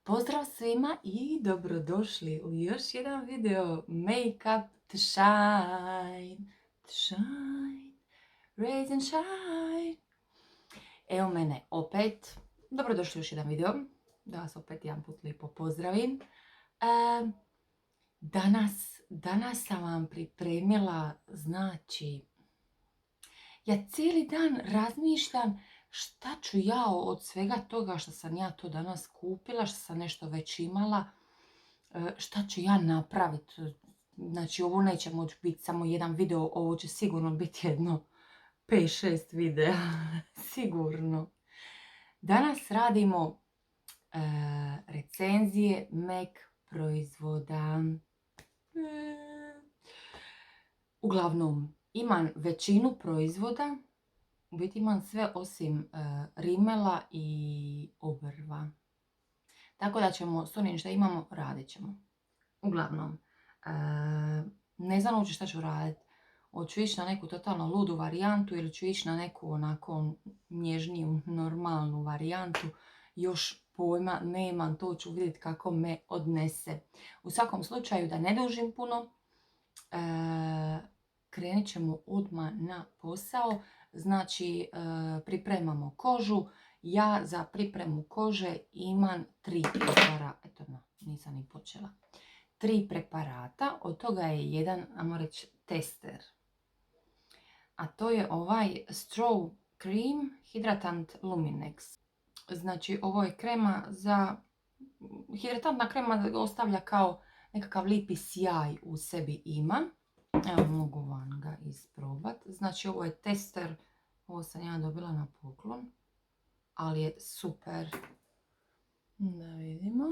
Pozdrav svima i dobrodošli u još jedan video Make up to shine, to shine, raise and shine. Evo mene opet, dobrodošli u još jedan video, da vas opet jedan put lijepo pozdravim. Danas sam vam pripremila, znači, ja cijeli dan razmišljam šta ću ja od svega toga što sam ja to danas kupila, što sam nešto već imala, šta ću ja napraviti. Znači, ovo neće moći biti samo jedan video, ovo će sigurno biti jedno 5-6 videa, sigurno. Danas radimo recenzije MAC proizvoda. Uglavnom, imam većinu proizvoda, u biti imam sve osim rimela i obrva. Tako da ćemo s onim što imamo, radit ćemo. Uglavnom, ne znam uopće šta ću raditi. Hoću ići na neku totalno ludu varijantu ili ću ići na neku onako nježniju, normalnu varijantu. Još pojma nemam, to ću vidjeti kako me odnese. U svakom slučaju, da ne dužim puno, krenit ćemo odmah na posao. Znači, pripremamo kožu. Ja za pripremu kože imam 3 preparata. Eto, no, nisam ni počela. 3 preparata, od toga je jedan, ajmo reći, tester. A to je ovaj Straw Cream Hydratant Luminex. Znači, ovo je krema za... Hidratantna krema ostavlja kao nekakav lijepi sjaj u sebi ima. Evo, mogu vam ga isprobati. Znači, ovo je tester. Ovo sam ja dobila na poklon. Ali je super. Da vidimo.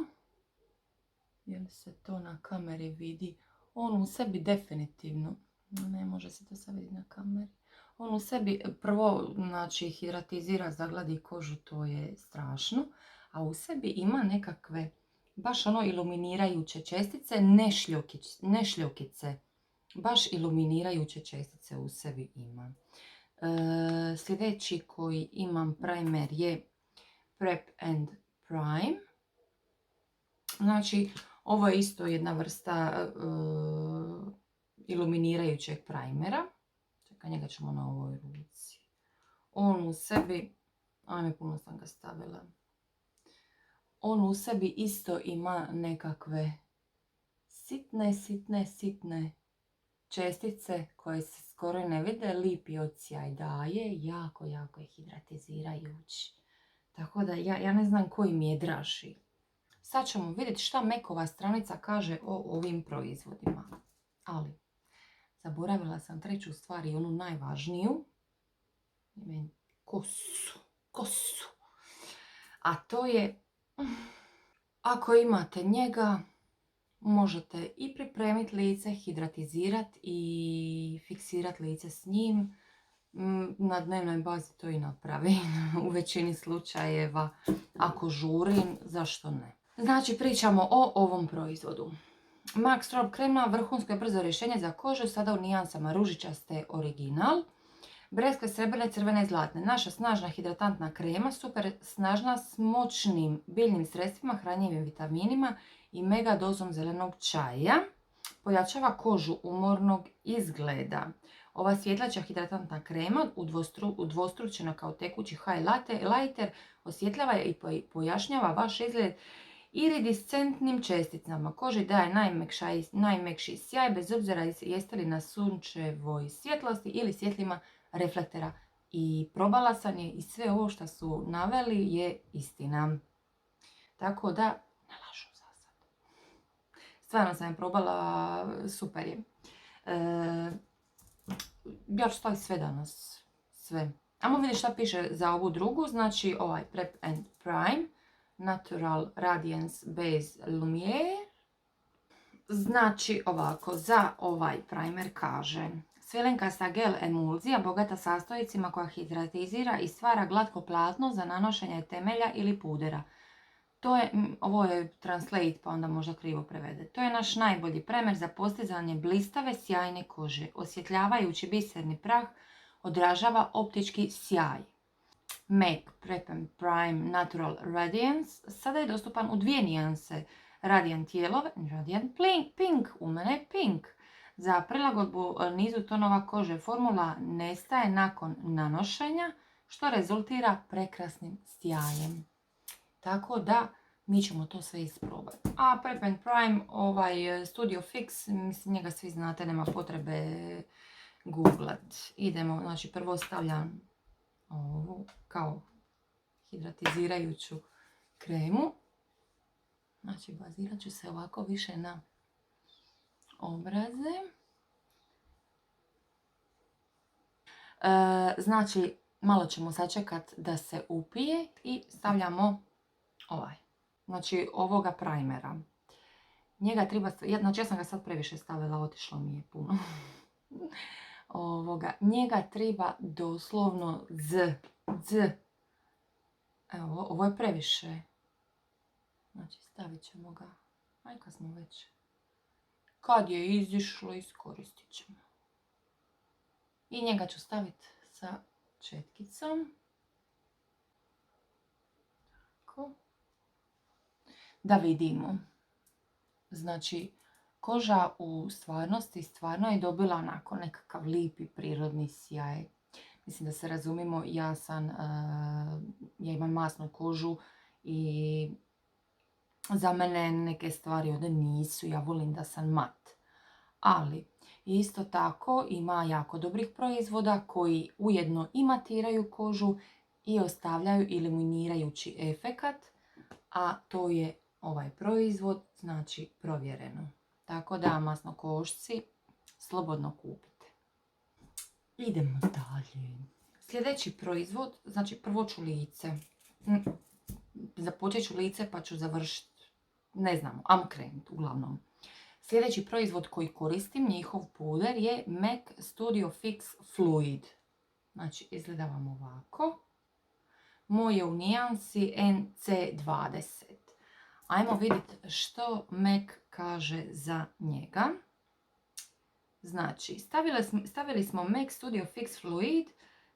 Je li se to na kameri vidi? On u sebi definitivno. Ne može se to sad vidjeti na kameri. On u sebi prvo, znači, hidratizira, zagladi kožu, to je strašno. A u sebi ima nekakve baš ono iluminirajuće čestice, ne šljokice. Baš iluminirajuće čestice u sebi ima. Sljedeći koji imam primer je Prep and Prime. Znači, ovo je isto jedna vrsta iluminirajućeg primera. Čekaj, njega ćemo na ovoj ruci. On u sebi, ajme, puno sam ga stavila. On u sebi isto ima nekakve sitne čestice koje se skoro ne vide, lijepi odsjaj daje, jako je hidratizirajući. Tako da ja ne znam koji mi je draži. Sad ćemo vidjeti šta MAC-ova stranica kaže o ovim proizvodima. Ali, zaboravila sam treću stvar i onu najvažniju. Kosu. A to je, ako imate njega, možete i pripremiti lice, hidratizirati i fiksirati lice s njim. Na dnevnoj bazi to i napravim. U većini slučajeva, ako žurim, zašto ne? Znači, pričamo o ovom proizvodu. MAC Strobe krema, vrhunsko je brzo rješenje za kožu, sada u nijansama ružičaste original. Breskve, srebrne, crvene i zlatne. Naša snažna hidratantna krema, super snažna s moćnim biljnim sredstvima, hranjivim vitaminima i mega dozom zelenog čaja. Pojačava kožu umornog izgleda. Ova svjetlaća hidratantna krema udvostručena kao tekući highlighter osvjetljava i pojašnjava vaš izgled iridiscentnim česticama. Koži daje najmekši sjaj bez obzira jeste li na sunčevoj svjetlosti ili svjetlima reflektera. I probala sam je i sve ovo što su naveli je istina. Tako da, ne lažu za sad. Stvarno sam je probala, super je. Ja ću staviti sve danas. Sve. Ajmo vidjeti šta piše za ovu drugu. Znači, ovaj Prep and Prime. Natural Radiance Base Lumiere. Znači, ovako, za ovaj primer kaže: svilenkasta gel emulzija, bogata sastojcima koja hidratizira i stvara glatko platno za nanošenje temelja ili pudera. Ovo je translate, pa onda možda krivo prevede. To je naš najbolji primer za postizanje blistave, sjajne kože. Osvjetljavajući biserni prah odražava optički sjaj. MAC Prep and Prime Natural Radiance sada je dostupan u 2 nijanse. Radiant Yellow i Radiant Pink. U mene je Pink. Za prilagodbu nizu tonova kože formula nestaje nakon nanošenja, što rezultira prekrasnim sjajem. Tako da mi ćemo to sve isprobati. A Prep and Prime, ovaj Studio Fix, mislim njega svi znate, nema potrebe googlat. Idemo, znači prvo stavljam ovu kao hidratizirajuću kremu. Znači bazirat ću se ovako više na obraze. Znači malo ćemo sačekati da se upije i stavljamo znači ovoga primera. Njega treba, znači ja sam ga sad previše stavila, otišlo mi je puno. Njega treba doslovno Evo, ovo je previše. Znači stavit ćemo ga, kad smo već. Kad je izišlo, iskoristit ćemo. I njega ću staviti sa četkicom. Tako. Da vidimo. Znači, koža u stvarnosti stvarno je dobila onako nekakav lipi prirodni sjaj. Mislim da se razumimo, ja imam masnu kožu i za mene neke stvari ovdje nisu, ja volim da sam mat. Ali isto tako ima jako dobrih proizvoda koji ujedno i matiraju kožu i ostavljaju iluminirajući efekat, a to je ovaj proizvod, znači provjereno. Tako da masnokošci slobodno kupite. Idemo dalje. Sljedeći proizvod, znači prvo ću lice. Započet ću lice pa ću završiti, ne znam, ajmo krenuti uglavnom. Sljedeći proizvod koji koristim, njihov puder, je MAC Studio Fix Fluid. Znači, izgleda vam ovako. Moj je u nijansi NC20. Ajmo vidjeti što MAC kaže za njega. Znači, stavili smo MAC Studio Fix Fluid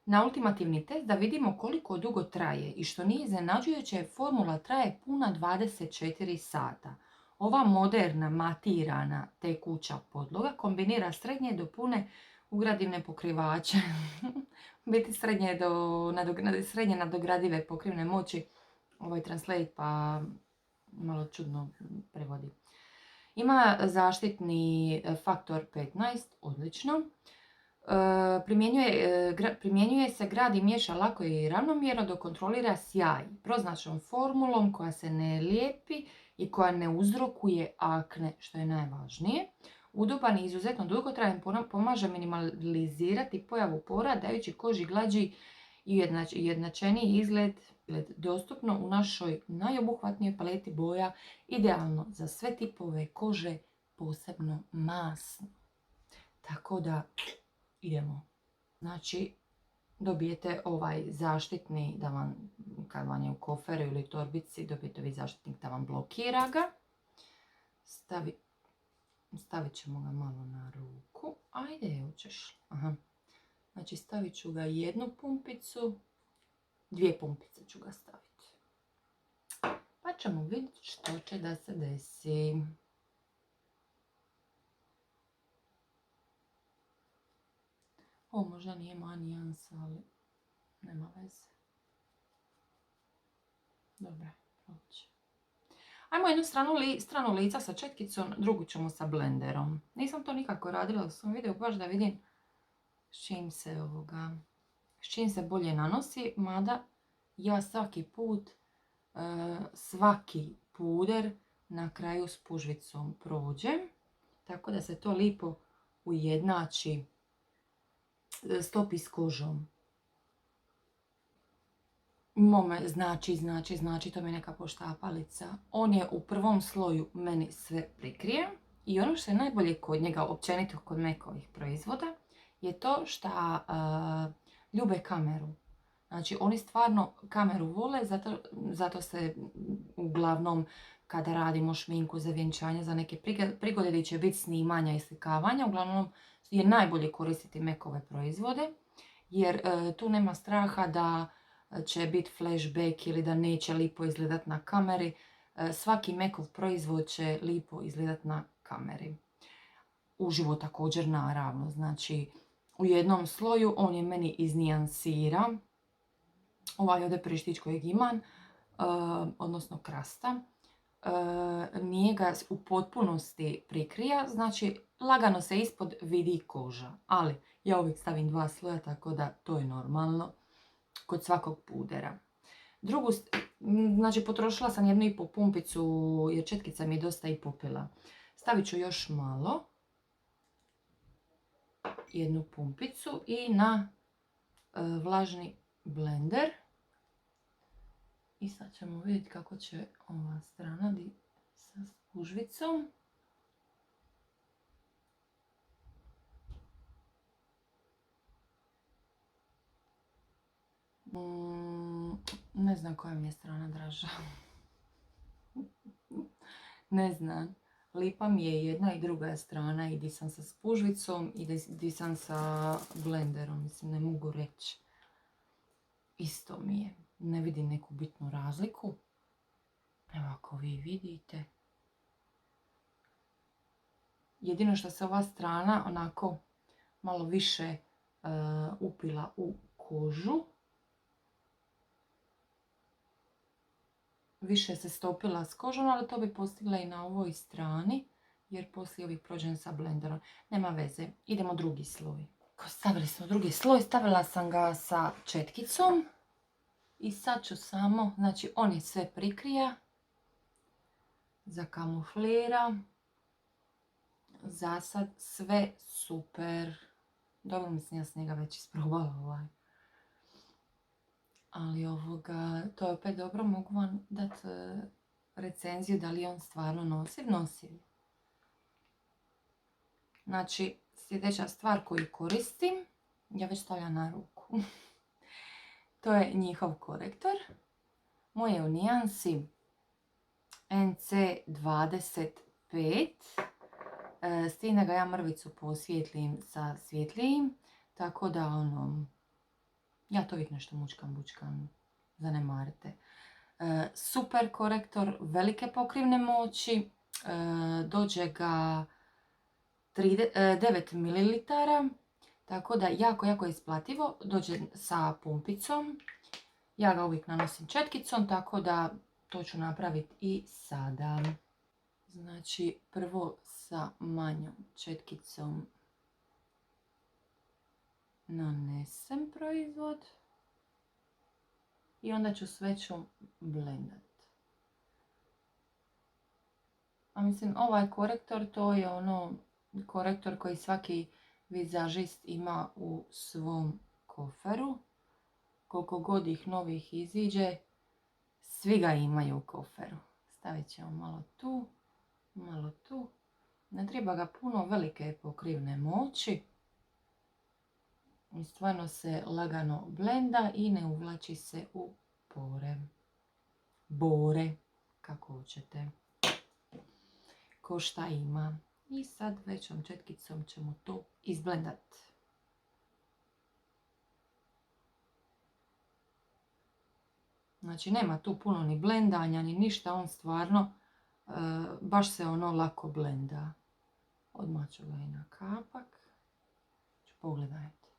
na ultimativni test da vidimo koliko dugo traje. I što nije iznenađujuće, formula traje puna 24 sata. Ova moderna matirana tekuća podloga kombinira srednje do pune ugradivne pokrivače. Biti srednje nadogradive pokrivne moći. Ovaj translate pa malo čudno prevodi. Ima zaštitni faktor 15, odlično. Primjenjuje se, gradi i miješa lako i ravnomjerno dok kontrolira sjaj. Proznačnom formulom koja se ne lijepi i koja ne uzrokuje akne, što je najvažnije. Udoban i izuzetno dugotrajan pomaže minimalizirati pojavu pora, dajući koži glađi i ujednačeniji izgled. Dostupno u našoj najobuhvatnijoj paleti boja, idealno za sve tipove kože, posebno masno. Tako da idemo. Znači, dobijete ovaj zaštitni, da vam, kad vam je u koferu ili torbici, dobijete ovaj zaštitnik da vam blokira ga. Stavit ćemo ga malo na ruku. Ajde, hoćeš. Aha. Znači, stavit ću ga jednu pumpicu, 2 pumpice ću ga staviti. Pa ćemo vidjeti što će da se desi. Ovo možda nije moja nijansa, ali nema veze. Dobro, proći. Ajmo jednu stranu lica sa četkicom, drugu ćemo sa blenderom. Nisam to nikako radila, sam vidio baš da vidim s čim se bolje nanosi, mada ja svaki puder na kraju s pužvicom prođem, tako da se to lipo ujednači, stopi s kožom. Znači, to mi je neka poštapalica. On je u prvom sloju meni sve prikrije i ono što je najbolje kod njega, općenito kod Macovih proizvoda, je to što ljube kameru. Znači, oni stvarno kameru vole, zato se uglavnom kada radimo šminku za vjenčanje, za neke prigode gdje će biti snimanja i slikavanja, uglavnom je najbolje koristiti Macove proizvode, jer tu nema straha da će biti flashback ili da neće lipo izgledat na kameri. Svaki Mekov proizvod će lipo izgledat na kameri. Uživo također naravno, znači u jednom sloju on je meni iznijansira. Ovaj ovdje prištić kojeg imam, odnosno krasta, nije ga u potpunosti prikrija, znači lagano se ispod vidi koža, ali ja uvijek stavim 2 sloja, tako da to je normalno kod svakog pudera. Znači potrošila sam 1,5 pumpicu jer četkica mi je dosta i popila. Stavit ću još malo, 1 pumpicu i na vlažni blender. I sad ćemo vidjeti kako će ova strana sa spužvicom. Ne znam koja mi je strana draža. Ne znam. Lipa mi je jedna i druga strana i di sam sa spužvicom i di sam sa blenderom. Mislim, ne mogu reći. Isto mi je. Ne vidim neku bitnu razliku. Evo ako vi vidite. Jedino što se ova strana onako malo više upila u kožu. Više se stopila s kožom, ali to bi postigla i na ovoj strani. Jer poslije ovih prođem sa blenderom. Nema veze. Idemo drugi sloj. Stavili smo drugi sloj. Stavila sam ga sa četkicom. I sad ću samo, znači on je sve prikrija, zakamuflira, za sad sve super. Dobro, mislim, ja sam njega već isprobala ovaj. Ali to je opet dobro, mogu vam dati recenziju da li je on stvarno nosiv. Nosiv. Znači, sljedeća stvar koju koristim, ja već stavljam na ruku. To je njihov korektor. Moj je u nijansi NC25. S tim da ga ja mrvicu posvijetlim sa svjetlijim. Tako da ja to uvijek nešto bučkam. Zanemarite. Super korektor, velike pokrivne moći. Dođe ga 9 ml. Tako da jako isplativo. Dođe sa pumpicom. Ja ga uvijek nanosim četkicom, tako da to ću napraviti i sada. Znači prvo sa manjom četkicom nanesem proizvod. I onda ću s većom blendat. A mislim, ovaj korektor, to je korektor koji svaki vizažist ima u svom koferu. Koliko god ih novih iziđe, svi ga imaju u koferu. Stavit ćemo malo tu, malo tu. Ne treba ga puno, velike pokrivne moći. I stvarno se lagano blenda i ne uvlači se u pore. Bore, kako hoćete. Ko šta ima. I sad većom četkicom ćemo to izblendati. Znači nema tu puno ni blendanja ni ništa, on stvarno baš se lako blenda. Odmah ću ga i na kapak. Pogledajte.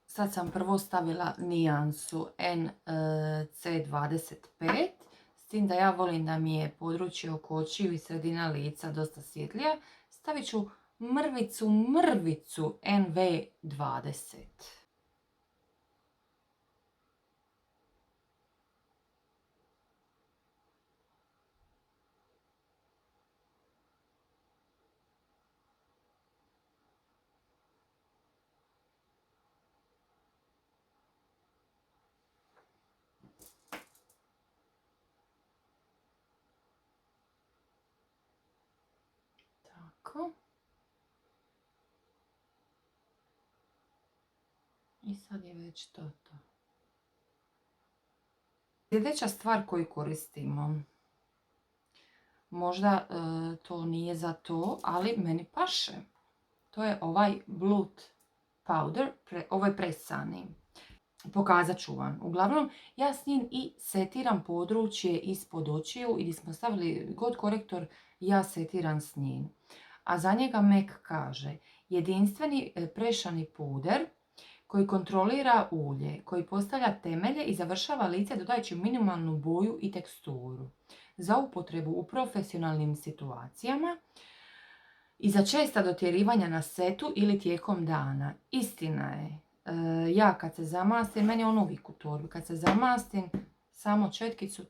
Sad sam prvo stavila nijansu NC25. S tim da ja volim da mi je područje oko očiju i sredina lica dosta svjetlija. Stavit ću mrvicu NV20. Tako. I sad je već to. Sljedeća stvar koju koristimo. Možda to nije za to, ali meni paše. To je ovaj Blut powder, ovo je presani. Pokazat ću vam. Uglavnom, ja s njim i setiram područje ispod očiju i gdje smo stavili god korektor, ja setiram s njim. A za njega MAC kaže jedinstveni prešani puder koji kontrolira ulje, koji postavlja temelje i završava lice dodajući minimalnu boju i teksturu. Za upotrebu u profesionalnim situacijama i za česta dotjerivanja na setu ili tijekom dana. Istina je, ja kad se zamastim, meni je on uvijek u torbi, kad se zamastim samo četkicu,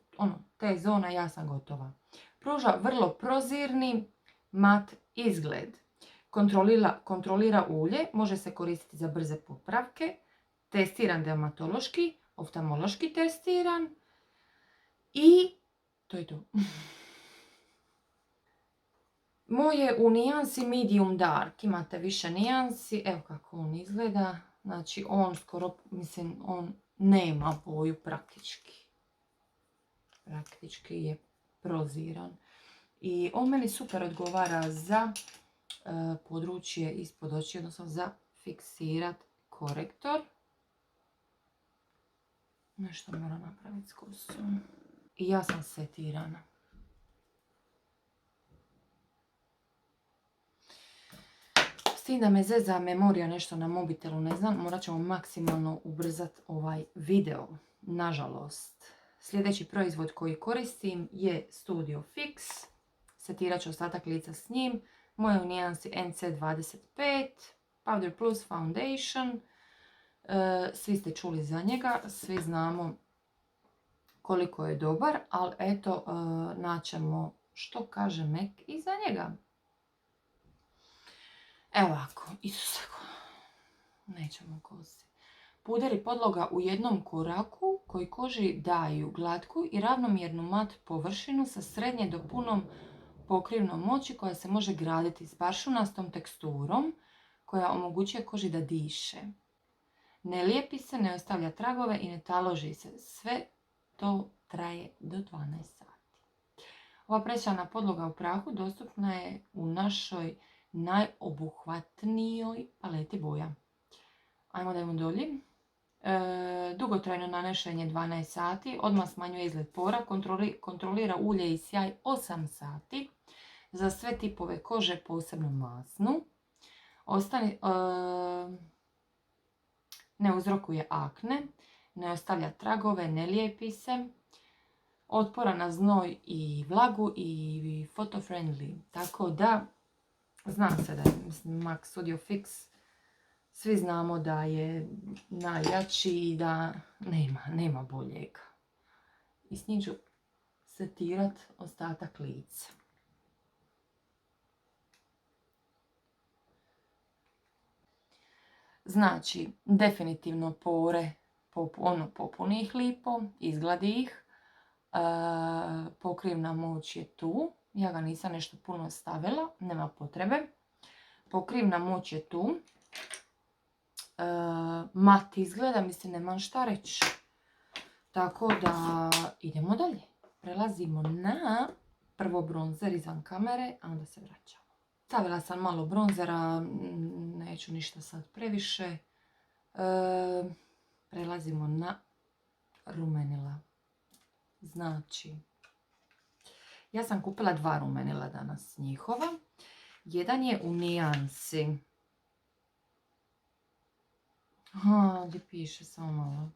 te zone, ja sam gotova. Pruža vrlo prozirni mat izgled. Kontrolira ulje, može se koristiti za brze popravke, testiran dermatološki, oftalmološki testiran i to je to. Moje u nijansi medium dark, imate više nijansi, evo kako on izgleda, znači on skoro, on nema boju praktički. Praktički je proziran. I on meni super odgovara za područje ispod očiju, odnosno za fiksirat korektor. Nešto moram napraviti s kosom. I ja sam setirana. S tim da me zeza memorija nešto na mobitelu, ne znam, morat ćemo maksimalno ubrzati ovaj video. Nažalost, sljedeći proizvod koji koristim je Studio Fix. Setirat ću ostatak lica s njim. Moje u nijansi NC25, Powder Plus Foundation. Svi ste čuli za njega, svi znamo koliko je dobar, ali eto, naćemo što kaže MAC i za njega. Evo ovako, Isuse, nećemo kosi. Puder i podloga u jednom koraku koji koži daju glatku i ravnomjernu mat površinu sa srednje do punom pokrivnom moći koja se može graditi s baršunastom teksturom koja omogućuje koži da diše. Ne lijepi se, ne ostavlja tragove i ne taloži se. Sve to traje do 12 sati. Ova prešana podloga u prahu dostupna je u našoj najobuhvatnijoj paleti boja. Ajmo da idemo dolje. Dugotrajno nanešenje 12 sati, odmah smanjuje izgled pora, kontrolira ulje i sjaj 8 sati. Za sve tipove kože, posebno masnu. Ne uzrokuje akne, ne ostavlja tragove, ne lijepi se. Otpora na znoj i vlagu i photo friendly. Tako da, znam se da je MAC Studio Fix, svi znamo da je najjači i da nema boljega. I s njim ću setirat ostatak lica. Znači, definitivno pore popuni ih lipo, izgladi ih. Pokrivna moć je tu. Ja ga nisam nešto puno stavila, nema potrebe. Pokrivna moć je tu. Mat izgleda, mislim nemam šta reći. Tako da idemo dalje. Prelazimo na prvo bronzer izvan kamere, a onda se vraćamo. Stavila sam malo bronzera, neću ništa sad previše. Prelazimo na rumenila. Znači, ja sam kupila 2 rumenila danas njihova. Jedan je u nijansi. Gdje piše, samo malo.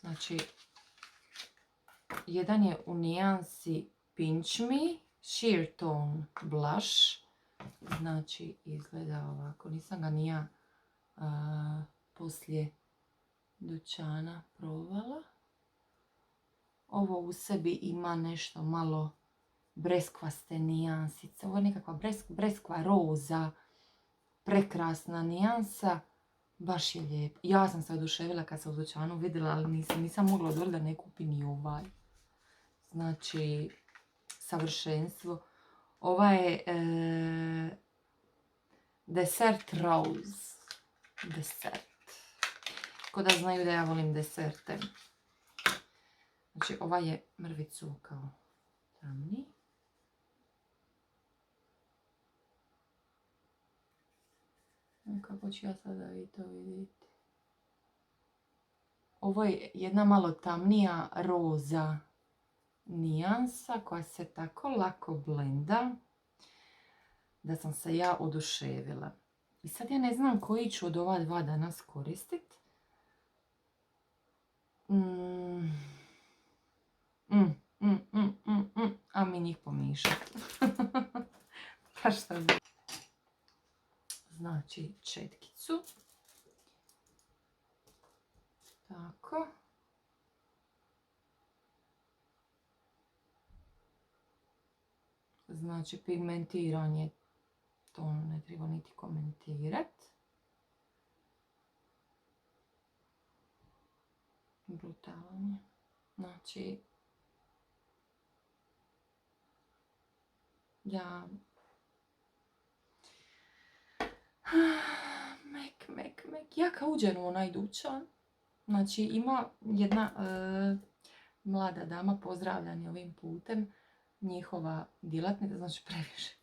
Znači, jedan je u nijansi Pinch Me, Sheer Tone Blush. Znači, izgleda ovako. Nisam ga ni ja poslije dućana probala. Ovo u sebi ima nešto malo breskvaste nijansice. Ovo je nekakva breskva roza. Prekrasna nijansa. Baš je lijep. Ja sam se oduševila kad sam u dućanu vidjela, ali nisam mogla odvrti da ne kupim ni ovaj. Znači, savršenstvo. Ova je Desert Rose. Desert. Ko da znaju da ja volim deserte. Znači, ova je mrvicu kao tamni. Kako ću ja sada vi to vidjeti? Ovo je jedna malo tamnija roza nijansa koja se tako lako blenda da sam se ja oduševila. I sad ja ne znam koji ću od ova dva danas koristiti. A mi njih pomiješati. Pa šta znam. Znači četkicu. Tako. Znači pigmentiranje, to ne treba niti komentirati. Brutalno. Znači, ja... Mek. Ja kad uđem u onaj dućan, znači ima jedna mlada dama, pozdravljanje ovim putem, njihova djelatnica, znači previše.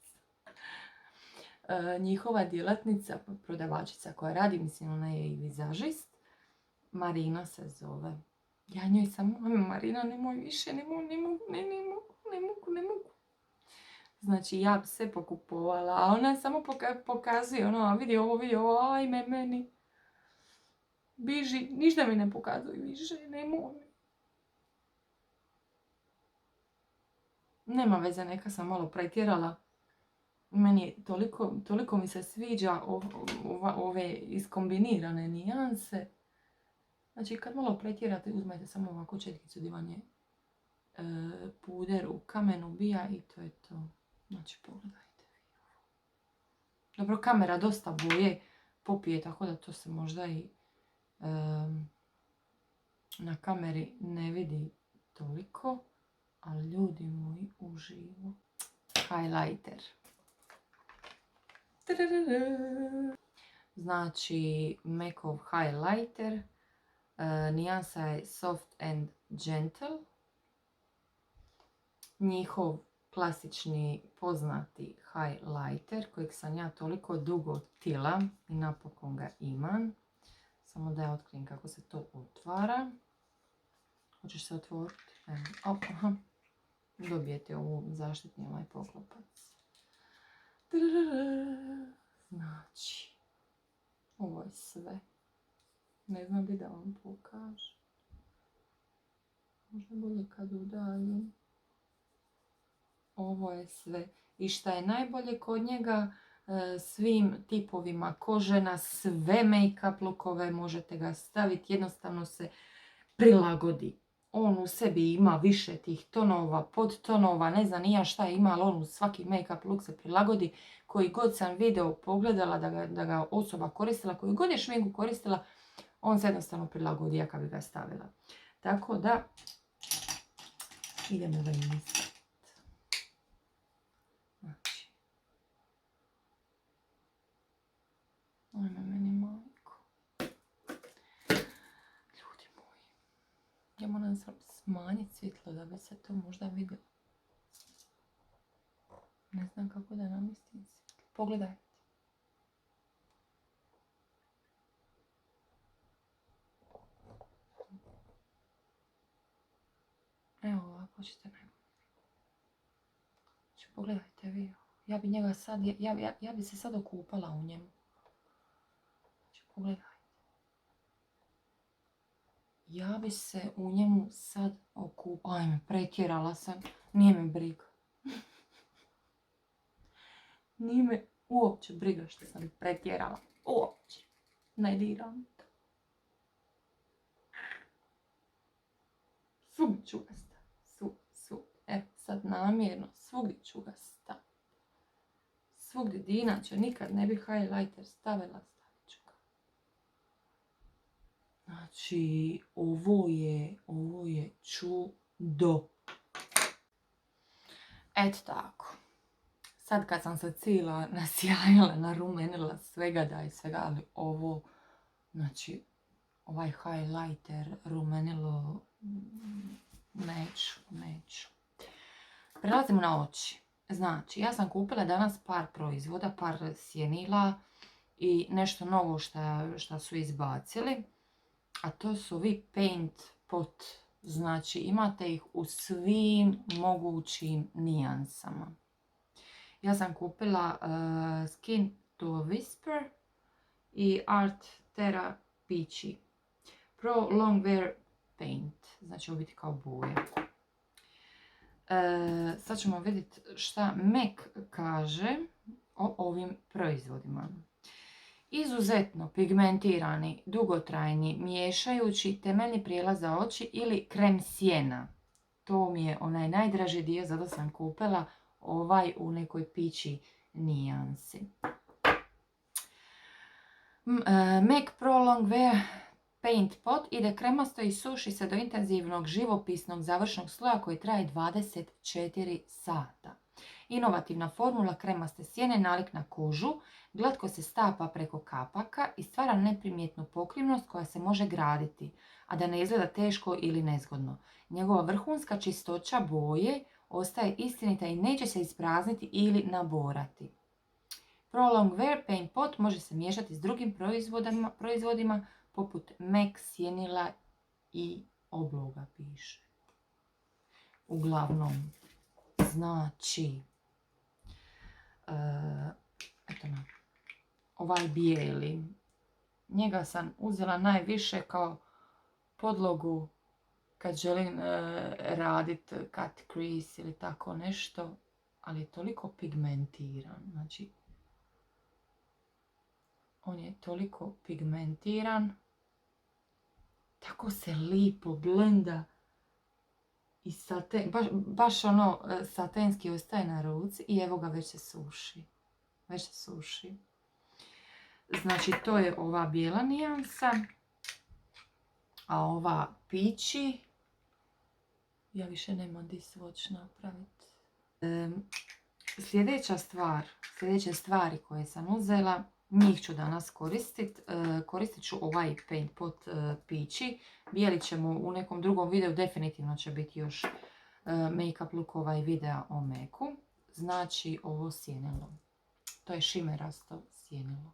Njihova djelatnica, prodavačica koja radi, mislim ona je i vizažist, Marina se zove. Ja njoj samo, Marina nemoj više, ne mogu. Znači ja bi sve pokupovala, a ona samo pokazuje, ono, vidi ovo, ajme meni. Biži, ništa mi ne pokazuje više, nemoj. Nema veze, neka sam malo pretjerala. Meni je toliko mi se sviđa ove iskombinirane nijanse. Znači kad malo pretjerate, uzmete samo ovako četkicu gdje vam je puder u kamenu bija i to je to. Znači pogledajte. Dobro, kamera dosta boje popije, tako da to se možda i na kameri ne vidi toliko. Ali ljudi moji, uživo. Highlighter. Znači, MAC-ov highlighter. Nijansa je Soft and Gentle. Njihov klasični poznati highlighter kojeg sam ja toliko dugo htjela i napokon ga imam. Samo da ja otkrijem kako se to otvara. Hoćeš se otvoriti? Aha. Dobijete ovu zaštitni ovaj poklopac. Znači, ovo je sve. Ne znam bi da vam pokažem. Možda bolje kad udaljim. Ovo je sve. I šta je najbolje kod njega, svim tipovima kože na sve make-up lookove možete ga staviti. Jednostavno se prilagodi. On u sebi ima više tih tonova, podtonova, ne znam ni ja šta ima, ali on u svaki make-up look se prilagodi. Koji god sam video pogledala da ga osoba koristila, koju god je šminku koristila, on se jednostavno prilagodi ja kad bi ga stavila. Tako da, idemo ga imisati. Znači, ajme meni majko. Ljudi moji, ja moram smanjiti svjetlo da bi se to možda vidjelo. Ne znam kako da namestim svjetlo. Pogledajte. Evo ovako ćete najbolje. Znači, pogledajte vi. Ja bi njega sad, ja bi se sad okupala u njemu. Znači, pogledajte. Ja bi se u njemu sad okupala. Ajme, pretjerala sam. Nije me briga. Nije me uopće briga što sam pretjerala. Uopće. Ne diram to. Svugdje ću ga staviti. Evo sad namjerno. Svugdje ću ga staviti. Svugdje di inače nikad ne bi highlighter stavila. Stavit ću ga. Znači, ovo je čudo. Eto tako. Sad kad sam se cijela nasjajala, narumenila svega da je svega, ali ovo, znači, ovaj highlighter, rumenilo, neću. Prelazimo na oči. Znači, ja sam kupila danas par proizvoda, par sjenila, i nešto novo što su izbacili, a to su ovi paint pot. Znači imate ih u svim mogućim nijansama. Ja sam kupila Skin to Whisper i Art Terra Peachy Pro Long Wear Paint. Znači ovo biti kao boja. Sad ćemo vidjeti šta MAC kaže o ovim proizvodima. Izuzetno pigmentirani, dugotrajni, miješajući temeljni prijelaz za oči ili krem sjena. To mi je onaj najdraži dio, zato sam kupila ovaj u nekoj pići nijansi. MAC Pro Long Wear Paint Pot ide kremasto i suši se do intenzivnog živopisnog završnog sloja koji traje 24 sata. Inovativna formula kremaste sjene nalik na kožu, glatko se stapa preko kapaka i stvara neprimjetnu pokrivnost koja se može graditi, a da ne izgleda teško ili nezgodno. Njegova vrhunska čistoća boje ostaje istinita i neće se isprazniti ili naborati. Pro Long Wear Paint Pot može se miješati s drugim proizvodima poput MAC sjenila i obloga piše. Uglavnom, znači, eto na, ovaj bijeli, njega sam uzela najviše kao podlogu kad želim raditi cut crease ili tako nešto, ali je toliko pigmentiran, znači on je toliko pigmentiran, tako se lipo blenda i baš ono satenski ostaje na ruci i evo ga već se suši. Već se suši. Znači to je ova bijela nijansa, a ova pići, ja više nemam di swatch napraviti. Sljedeće stvari koje sam uzela, njih ću danas koristiti. Koristit ću ovaj paint pot pići. Bijeli ćemo u nekom drugom videu, definitivno će biti još make-up lookova i videa o Macu. Znači ovo sjenilo. To je šimerasto sjenilo.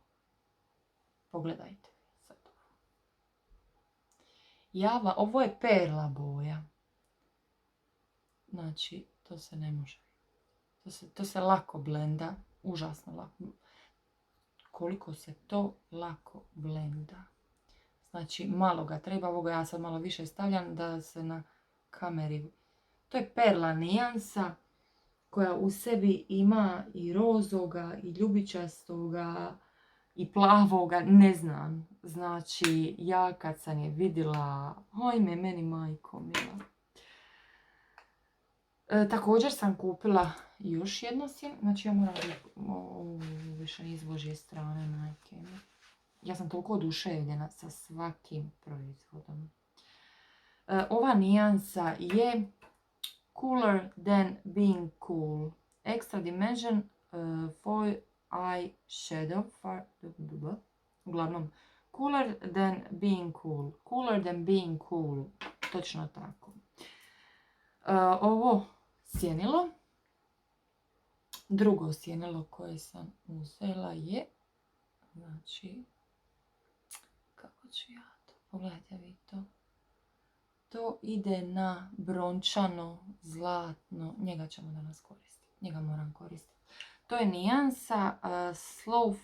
Pogledajte sad. Ovo je perla boja. Znači to se ne može. To se lako blenda. Užasno lako. Koliko se to lako blenda. Znači malo ga treba, ovoga ja sad malo više stavljam da se na kameri. To je perla nijansa koja u sebi ima i rozoga i ljubičastoga i plavoga, ne znam. Znači ja kad sam je vidjela, ajme meni majko mila. Također sam kupila još jedno sjeme, znači ja moram više iz Božje strane, majke mi. Ja sam toliko oduševljena sa svakim proizvodom. Ova nijansa je Cooler Than Being Cool. Extra Dimension Foil Eye Shadow. Uglavnom, Cooler Than Being Cool. Cooler Than Being Cool. Točno tako. Ovo sjenilo. Drugo sjenilo koje sam uzela je, znači, kako ću ja to, pogledajte vi to. To ide na brončano, zlatno, njega ćemo danas koristiti, njega moram koristiti. To je nijansa Slow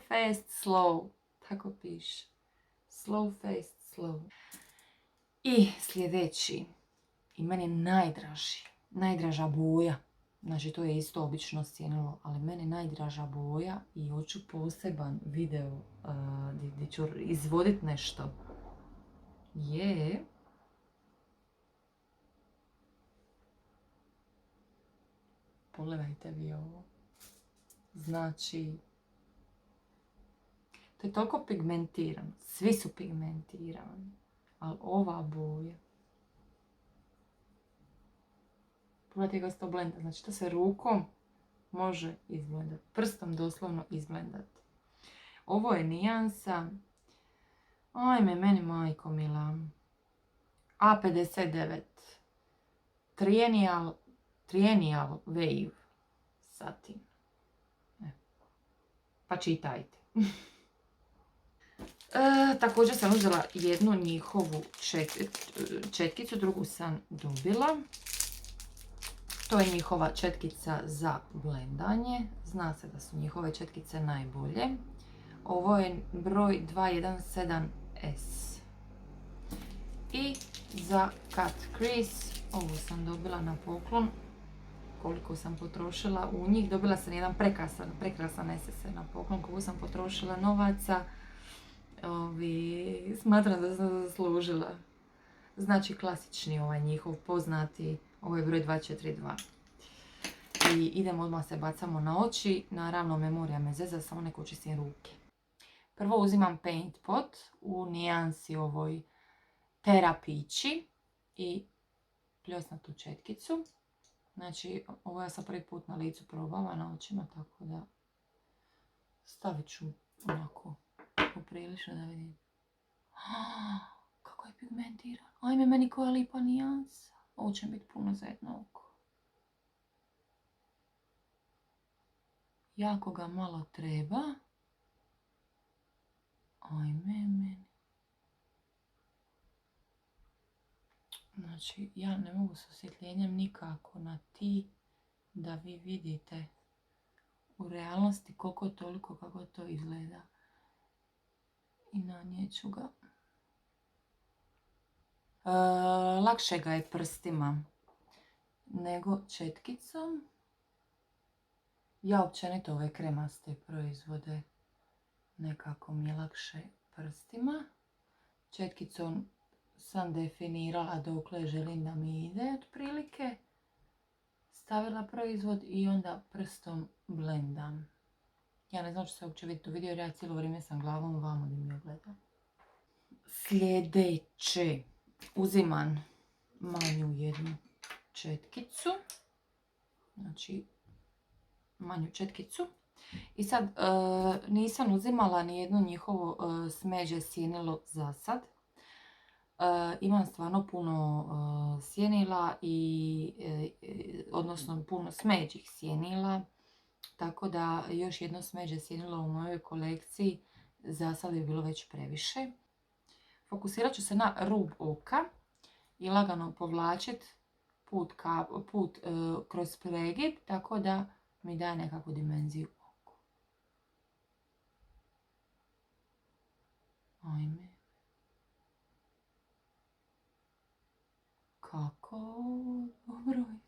Fast Slow, tako piše. Slow Fast Slow. I sljedeći, i meni najdraža boja. Znači to je isto obično sjenilo, ali meni najdraža boja i hoću poseban video gdje ću izvoditi nešto. Je pogledajte vi ovo. Znači to je toliko pigmentirano. Svi su pigmentirani. Ali ova boja. Pogledajte ga se to blenda. Znači to se rukom može izblendati. Prstom doslovno izblendati. Ovo je nijansa. Ajme, meni majko mila. A59. Triennial Wave Satin. pa čitajte. Također sam uzela jednu njihovu četkicu, drugu sam dobila. To je njihova četkica za blendanje. Zna se da su njihove četkice najbolje. Ovo je broj 217S. I za cut crease, ovo sam dobila na poklon. Koliko sam potrošila u njih. Dobila sam jedan prekrasan SS na poklon. Koliko sam potrošila novaca. Smatram da sam zaslužila. Znači klasični ovaj njihov poznati. Ovo je broj 242. I idemo odmah se bacamo na oči. Naravno memorija me zeza, samo neko očistim ruke. Prvo uzimam paint pot u nijansi ovoj terapići i pljosnatu četkicu. Znači ovo ja sam prvi put na licu probala, na očima, tako da stavit ću onako poprilično da vidim. Kako je pigmentiran. Ajme, meni koja lipa nijansa. Ovo će biti puno za jedno oko. Jako ga malo treba. Ajme, meni. Znači, ja ne mogu s osvjetljenjem nikako na ti da vi vidite u realnosti koliko toliko kako to izgleda. I nanijeću ga. Lakše ga je prstima nego četkicom. Ja općenito ove kremaste proizvode nekako mi je lakše prstima. Četkicom sam definirala dokle želim da mi ide otprilike. Stavila proizvod i onda prstom blendam. Ja ne znam što se uopće vidjeti u video jer ja cijelo vrijeme sam glavom vamo gdje mi gledam. Sljedeće. Uzimam manju jednu četkicu. Znači manju četkicu. I sad nisam uzimala ni jedno njihovo smeđe sjenilo za sad. Imam stvarno puno sjenila odnosno puno smeđih sjenila. Tako da još jedno smeđe sjenilo u mojoj kolekciji za sad bi bilo već previše. Fokusirat ću se na rub oka i lagano povlačiti put kroz pregib, tako da mi daje nekakvu dimenziju oku. Ajme. Kako dobro izgleda.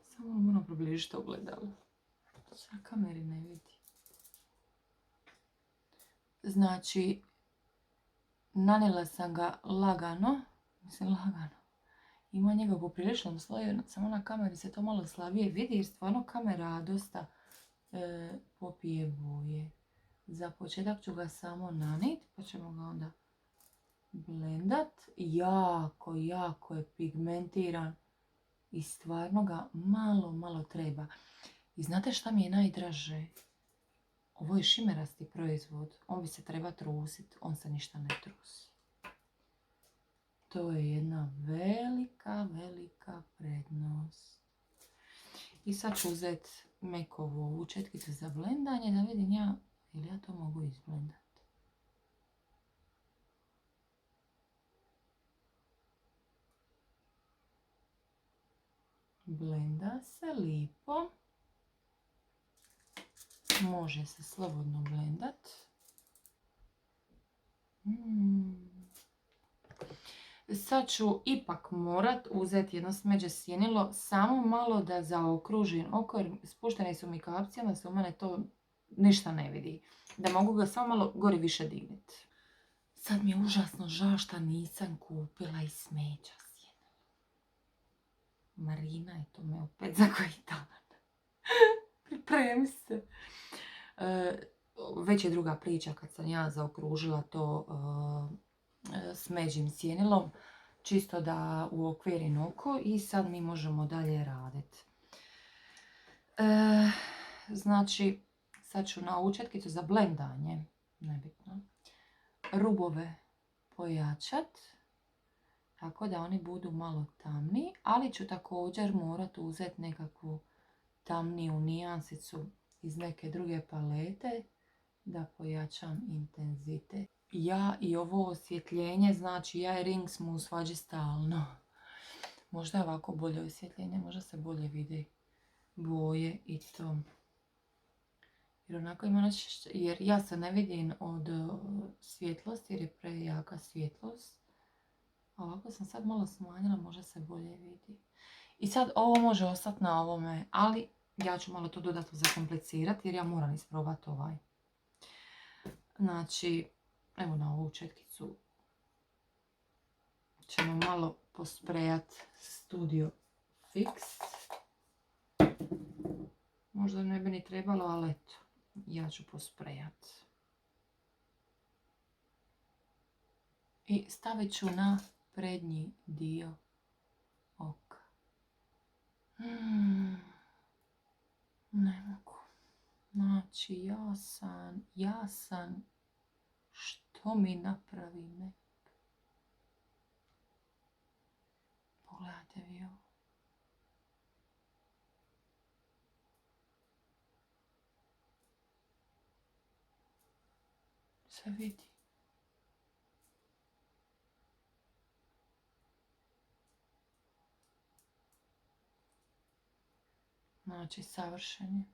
Samo moram približiti ogledalo. Na kameri ne vidi. Znači, nanijela sam ga lagano. Ima njega u popriličnom sloju, samo na kameri se to malo slabije vidi jer stvarno kamera dosta popije boje. Za početak ću ga samo nanit, pa ćemo ga onda blendat. Jako je pigmentiran i stvarno ga malo treba. I znate šta mi je najdraže? Ovo je šimerasti proizvod, on bi se treba trusit, on se ništa ne trusi. To je jedna velika prednost. I sad ću uzeti Mekovu ovu četkicu za blendanje da vidim ili ja to mogu izblendati. Blenda se lipo. Može se slobodno blendat. Sad ću ipak morat uzeti jedno smeđe sjenilo, samo malo da zaokružim oko, jer spušteni su mi kapci, onda se u mene to ništa ne vidi. Da mogu ga samo malo gori više digniti. Sad mi je užasno žao što nisam kupila i smeđa sjenilo. Marina je to me opet za koji dan. Pripremi se. Već je druga priča kad sam ja zaokružila to smeđim sjenilom, čisto da uokvirim oko i sad mi možemo dalje raditi. Znači, sad ću na ovu četkicu za blendanje, nebitno, rubove pojačat, tako da oni budu malo tamni, ali ću također morat uzeti nekakvu tamniju nijansicu iz neke druge palete da pojačam intenzitet. Ja i ovo osvjetljenje, znači ja i ring smo u svađi stalno. Možda je ovako bolje osvjetljenje, možda se bolje vide boje i to. Jer onako ima nešto, jer ja se ne vidim od svjetlosti jer je prejaka svjetlost. A ovako sam sad malo smanjila, možda se bolje vidi. I sad ovo može ostati na ovome, ali ja ću malo to dodatno zakomplicirati jer ja moram isprobati ovaj. Znači, evo na ovu četkicu ćemo malo posprejat Studio Fix. Možda ne bi ni trebalo, ali eto, ja ću posprejat. I stavit ću na prednji dio oka. Ne mogu. Znači, jasan, što mi napravi me. Pogledajte vi ovo. Se vidi. Znači, savršen je.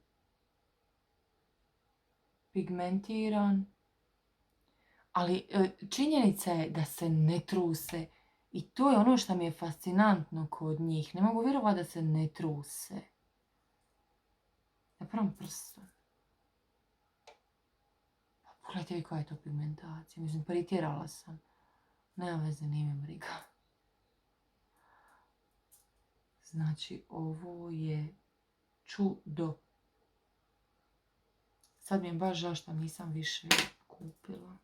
Pigmentiran. Ali činjenica je da se ne truse. I to je ono što mi je fascinantno kod njih. Ne mogu vjerovati da se ne truse. Na prvom prstu. Pogledajte vi koja je to pigmentacija. Mislim, pretjerala sam. Nema veze, nije me briga. Znači, ovo je čudo. Sad mi je baš žao što nisam više kupila.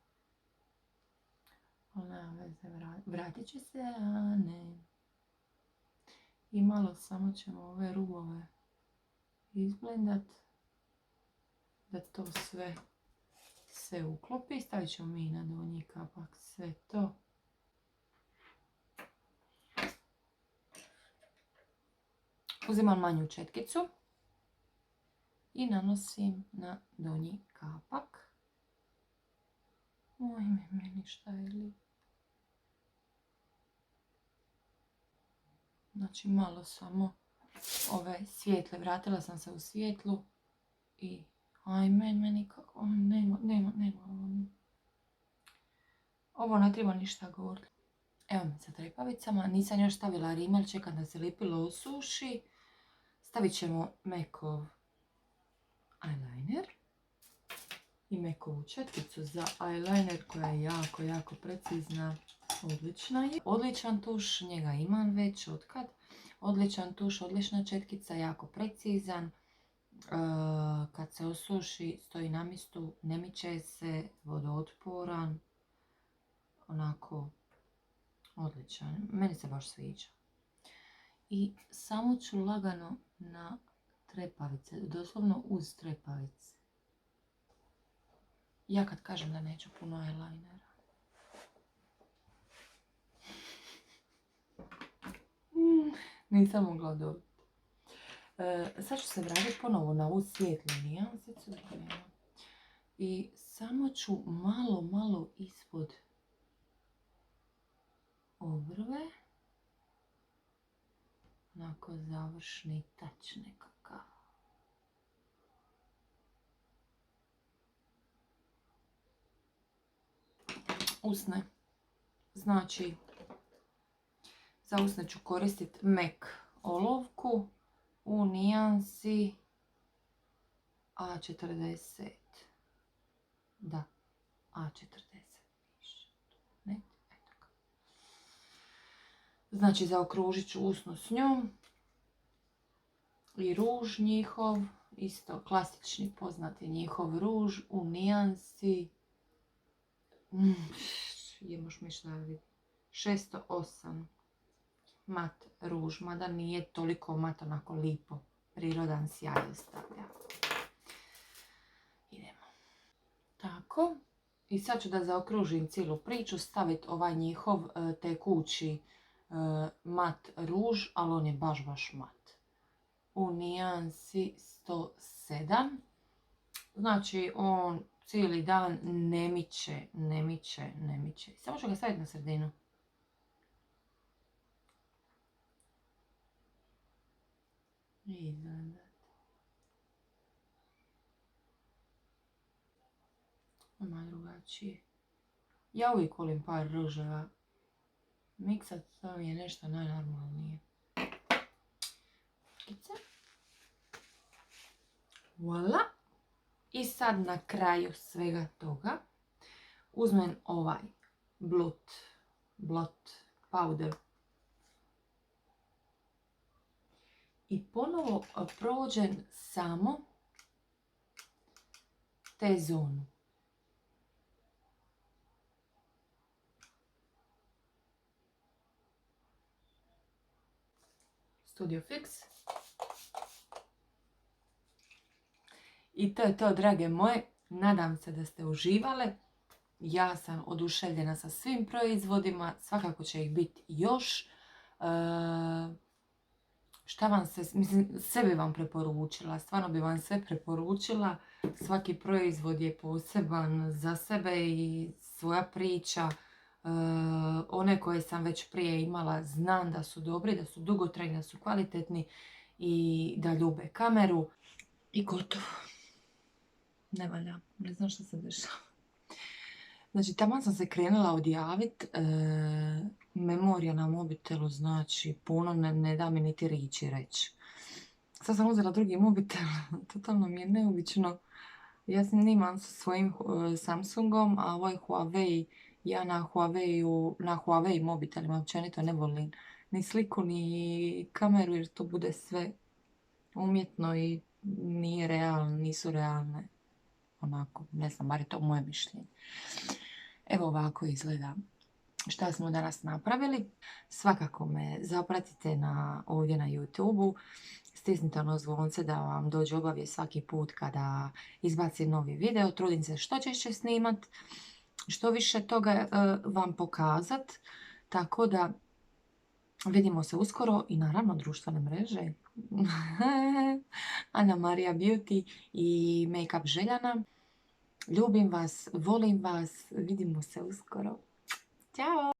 Ali nema veze, vratit će se, a ne. I malo samo ćemo ove rubove izblendat. Da to sve se uklopi. Stavit ćemo mi na donji kapak sve to. Uzimam manju četkicu i nanosim na donji kapak. Oj, meni šta je li. Znači malo samo ove svijetle. Vratila sam se u svjetlu i ajme, meni kako, nema. Ovo ne treba ništa govoriti. Evo me sa trepavicama, nisam još stavila rimel, čekam da se lipilo osuši. Stavit ćemo Mekov eyeliner i Mekovu četkicu za eyeliner koja je jako precizna. Odlična je. Odličan tuš, njega imam već otkad. Odličan tuš, odlična četkica, jako precizan. Kad se osuši, stoji na mjestu, ne miče se, vodootporan. Onako, odličan. Meni se baš sviđa. I samo ću lagano na trepavice, doslovno uz trepavice. Ja kad kažem da neću puno eyelinera. Nisam mogla dobiti. Sad ću se vratiti ponovo na ovu svijetlu nijansicu. I samo ću malo ispod obrve. Onako završni tač nekakav. Usne. Znači, za usne ću koristiti MAC olovku u nijansi A40. Da, A40. Ne, eto. Znači, zaokružit ću usnu s njom. I ruž njihov, isto klasični poznati njihov ruž u nijansi jemoš mi šta vidi 608 mat ruž, mada nije toliko mat, onako lipo, prirodan sjaj ostavlja. Idemo. Tako. I sad ću da zaokružim cijelu priču, staviti ovaj njihov tekući mat ruž, ali on je baš mat. U nijansi 107. Znači on cijeli dan ne miče. Samo ću ga staviti na sredinu. Izgleda. Ima drugačije. Ja uvijek volim par ruževa. Miksat to mi je nešto najnormalnije. Voila. I sad na kraju svega toga uzmem ovaj blot powder i ponovo prođem samo T-zonu. Studio Fix. I to je to, drage moje. Nadam se da ste uživale. Ja sam oduševljena sa svim proizvodima. Svakako će ih biti još. Šta vam se, mislim, sve bi vam preporučila. Stvarno bi vam sve preporučila. Svaki proizvod je poseban za sebe i svoja priča. One koje sam već prije imala znam da su dobri, da su dugotrajni, da su kvalitetni i da ljube kameru. I gotovo. Ne valja, ne znam što se dešava. Znači, taman sam se krenula odjavit, memorija na mobitelu, znači, puno ne da mi niti riječi reći. Sad sam uzela drugi mobitel, totalno mi je neobično. Ja snimam sa svojim Samsungom, a ovaj Huawei, ja na Huawei mobitelima općenito ne volim ni sliku, ni kameru, jer to bude sve umjetno i nisu realne. Onako, ne znam, bar je to moje mišljenje. Evo ovako izgleda šta smo danas napravili. Svakako me zapratite ovdje na YouTube-u. Stisnite ono zvonce da vam dođe obavijest svaki put kada izbacim novi video. Trudim se što češće snimat, što više toga vam pokazat. Tako da vidimo se uskoro i naravno društvene mreže. Ana Marija Beauty i Make-up Željana. Ljubim vas, volim vas, vidimo se uskoro. Ćao!